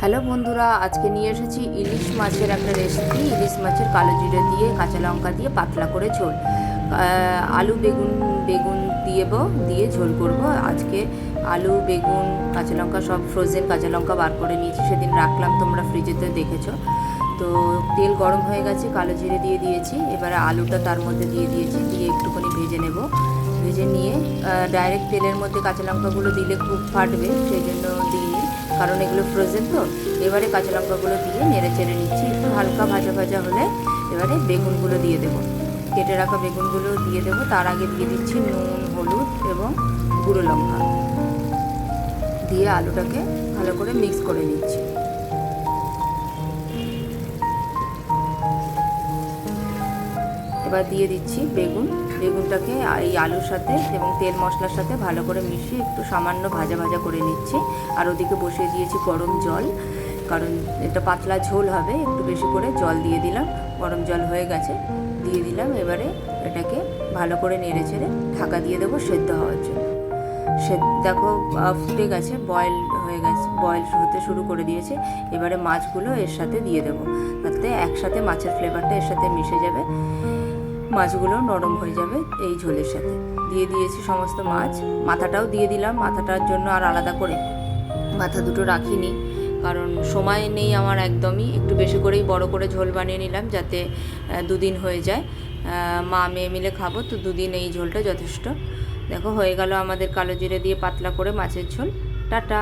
Hello বন্ধুরা, আজকে নিয়ে এসেছি ইলিশ মাছের একটা রেসিপি। ইলিশ মাছের কালো জিরে দিয়ে কাঁচা লঙ্কা দিয়ে পাতলা করে ঝোল, আলু বেগুন বেগুন দিয়ে ঝোল করব আজকে। আলু বেগুন কাঁচা লঙ্কা সব ফ্রোজেন কাঁচা লঙ্কা বার করে নিয়েছি, সেদিন রাখলাম, তোমরা ফ্রিজেতে দেখেছো। তো তেল গরম হয়ে গেছে, কালো জিরে দিয়ে দিয়েছি, এবারে আলুটা তার মধ্যে দিয়ে দিয়েছি, দিয়ে একটুখানি ভেজে নেব। ভেজে নিয়ে ডাইরেক্ট তেলের মধ্যে কাঁচা লঙ্কাগুলো দিলে খুব ফাটবে, সেই জন্য দিইনি, কারণ এগুলো ফ্রোজেন তো। এবারে কাঁচা লঙ্কাগুলো দিয়ে নেড়ে চেড়ে নিচ্ছি, একটু হালকা ভাজা ভাজা হলে এবারে বেগুনগুলো দিয়ে দেবো, কেটে রাখা বেগুনগুলো দিয়ে দেবো। তার আগে দিয়ে দিচ্ছি নুন, হলুদ এবং গুঁড়ো লঙ্কা দিয়ে আলুটাকে ভালো করে মিক্স করে নিচ্ছি। এবার দিয়ে দিচ্ছি বেগুনটাকে এই আলুর সাথে এবং তেল মশলার সাথে ভালো করে মিশিয়ে একটু সামান্য ভাজা ভাজা করে নিচ্ছি। আর ওদিকে বসিয়ে দিয়েছি গরম জল, কারণ এটা পাতলা ঝোল হবে, একটু বেশি করে জল দিয়ে দিলাম। গরম জল হয়ে গেছে, দিয়ে দিলাম। এবারে এটাকে ভালো করে নেড়ে চেড়ে ঢাকা দিয়ে দেবো সেদ্ধ হওয়ার জন্য। দেখো ফুটে গেছে, বয়েল হয়ে গেছে, বয়েল হতে শুরু করে দিয়েছে। এবারে মাছগুলো এর সাথে দিয়ে দেবো, তাতে একসাথে মাছের ফ্লেভারটা এর সাথে মিশে যাবে, মাছগুলো নরম হয়ে যাবে এই ঝোলের সাথে। দিয়ে দিয়েছি সমস্ত মাছ, মাথাটাও দিয়ে দিলাম। মাথাটার জন্য আর আলাদা করে মাথা দুটো রাখিনি, কারণ সময় নেই আমার একদমই। একটু বেশি করেই বড় করে ঝোল বানিয়ে নিলাম, যাতে দুদিন হয়ে যায়। মা মেয়ে মিলে খাবো তো, দুদিন এই ঝোলটা যথেষ্ট। দেখো হয়ে গেল আমাদের কালো জিরে দিয়ে পাতলা করে মাছের ঝোল। টাটা।